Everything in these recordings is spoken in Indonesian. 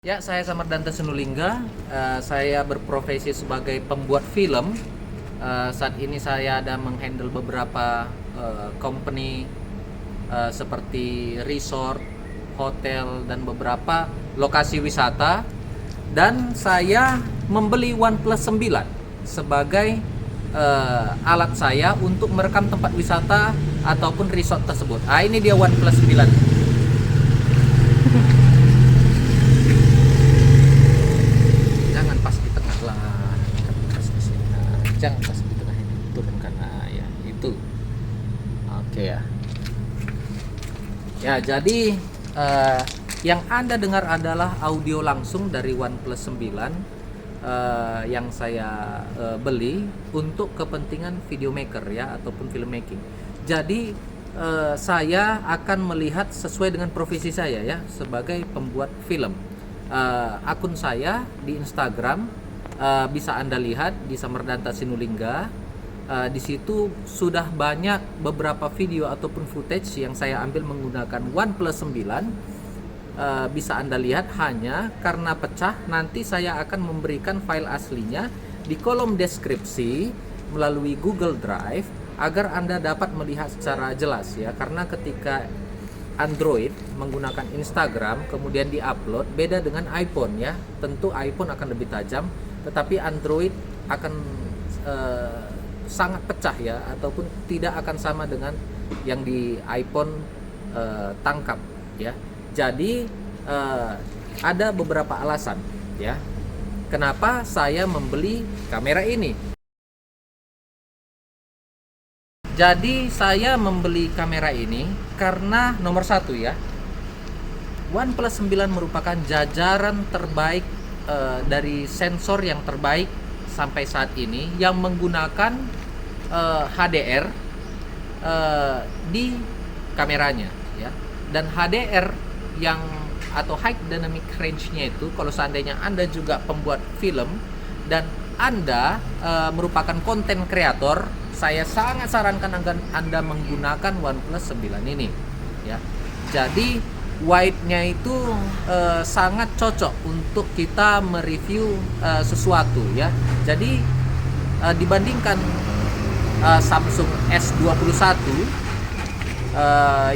Ya, saya Samardanta Sinulingga. Saya berprofesi sebagai pembuat film. Saat ini saya ada menghandle beberapa company seperti resort, hotel, dan beberapa lokasi wisata. Dan saya membeli OnePlus 9 sebagai alat saya untuk merekam tempat wisata ataupun resort tersebut. Ini dia OnePlus 9. Jangan pas di tengah lah, pas di sini. Jangan pas di tengah ini, turunkan. Ya itu. Oke ya. Ya, jadi yang Anda dengar adalah audio langsung dari OnePlus 9 yang saya beli untuk kepentingan videomaker ya, ataupun filmmaking. Jadi saya akan melihat sesuai dengan profesi saya ya, sebagai pembuat film. Akun saya di Instagram bisa Anda lihat di Samardanta Sinulingga. Di situ sudah banyak beberapa video ataupun footage yang saya ambil menggunakan OnePlus 9. Bisa Anda lihat, hanya karena pecah nanti saya akan memberikan file aslinya di kolom deskripsi melalui Google Drive agar Anda dapat melihat secara jelas ya, karena ketika Android menggunakan Instagram kemudian diupload, beda dengan iPhone ya. Tentu iPhone akan lebih tajam, tetapi Android akan sangat pecah ya, ataupun tidak akan sama dengan yang di iPhone tangkap ya. Jadi ada beberapa alasan ya kenapa saya membeli kamera ini. Jadi saya membeli kamera ini karena nomor satu ya, OnePlus 9 merupakan jajaran terbaik dari sensor yang terbaik sampai saat ini yang menggunakan HDR di kameranya ya. Dan HDR yang atau High Dynamic Range-nya itu, kalau seandainya Anda juga pembuat film dan Anda merupakan konten kreator, saya sangat sarankan agar Anda menggunakan OnePlus 9 ini ya. Jadi wide-nya itu sangat cocok untuk kita mereview sesuatu ya. Jadi dibandingkan Samsung S21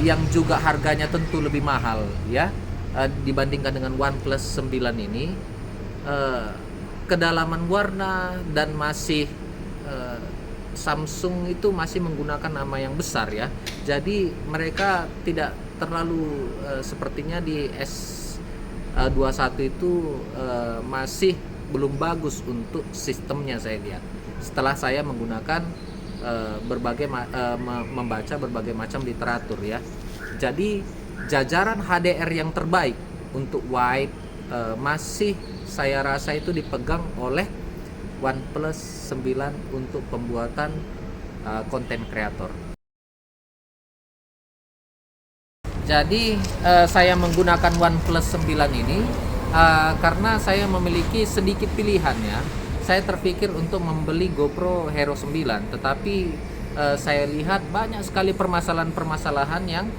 yang juga harganya tentu lebih mahal ya, dibandingkan dengan OnePlus 9 ini, kedalaman warna dan masih Samsung itu masih menggunakan nama yang besar ya. Jadi mereka tidak terlalu sepertinya di S21 itu masih belum bagus untuk sistemnya saya lihat. Setelah saya menggunakan membaca berbagai macam literatur ya. Jadi jajaran HDR yang terbaik untuk wide masih saya rasa itu dipegang oleh OnePlus 9 untuk pembuatan konten kreator. Jadi saya menggunakan OnePlus 9 ini karena saya memiliki sedikit pilihan ya. Saya terpikir untuk membeli GoPro Hero 9, tetapi saya lihat banyak sekali permasalahan-permasalahan yang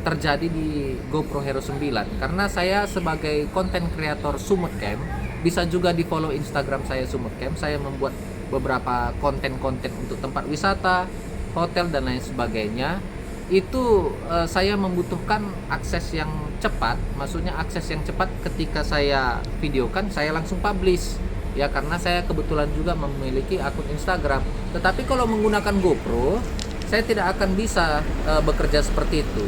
terjadi di GoPro Hero 9. Karena saya sebagai konten kreator Sumut Camp, bisa juga di follow Instagram saya Sumut Camp. Saya membuat beberapa konten-konten untuk tempat wisata, hotel dan lain sebagainya. Itu saya membutuhkan akses yang cepat. Maksudnya akses yang cepat ketika saya videokan, saya langsung publish ya, karena saya kebetulan juga memiliki akun Instagram. Tetapi kalau menggunakan GoPro, saya tidak akan bisa bekerja seperti itu.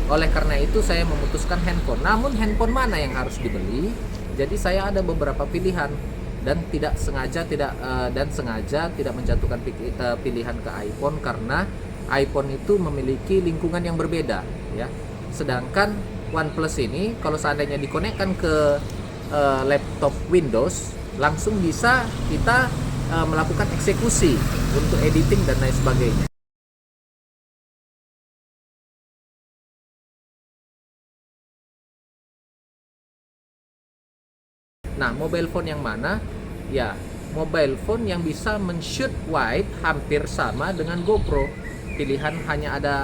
Oleh karena itu saya memutuskan handphone. Namun handphone mana yang harus dibeli? Jadi saya ada beberapa pilihan dan sengaja tidak menjatuhkan pilihan ke iPhone, karena iPhone itu memiliki lingkungan yang berbeda ya. Sedangkan OnePlus ini kalau seandainya dikonekkan ke laptop Windows, langsung bisa kita melakukan eksekusi untuk editing dan lain sebagainya. Nah, mobile phone yang mana? Ya, mobile phone yang bisa men-shoot wide hampir sama dengan GoPro. Pilihan hanya ada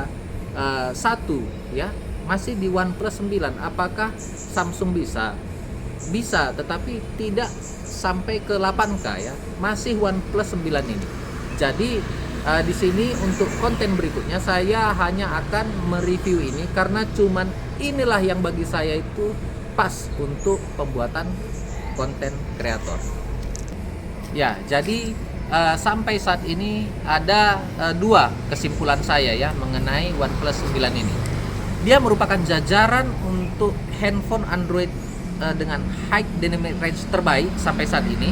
satu ya, masih di OnePlus 9. Apakah Samsung bisa? bisa, tetapi tidak sampai ke 8K ya. Masih OnePlus 9 ini. Jadi di sini untuk konten berikutnya saya hanya akan mereview ini karena cuman inilah yang bagi saya itu pas untuk pembuatan konten kreator. Ya, jadi sampai saat ini ada dua kesimpulan saya ya mengenai OnePlus 9 ini. Dia merupakan jajaran untuk handphone Android dengan high dynamic range terbaik sampai saat ini.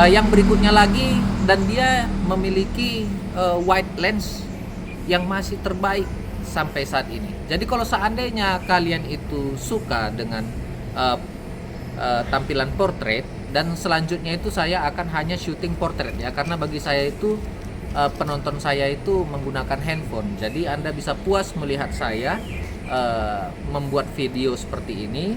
Yang berikutnya lagi, dan dia memiliki wide lens yang masih terbaik sampai saat ini. Jadi kalau seandainya kalian itu suka dengan tampilan portrait, dan selanjutnya itu saya akan hanya shooting portrait ya, karena bagi saya itu penonton saya itu menggunakan handphone. Jadi Anda bisa puas melihat saya membuat video seperti ini.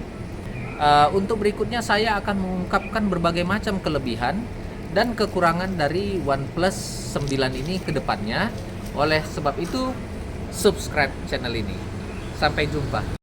Untuk berikutnya saya akan mengungkapkan berbagai macam kelebihan dan kekurangan dari OnePlus 9 ini ke depannya. Oleh sebab itu, subscribe channel ini. Sampai jumpa.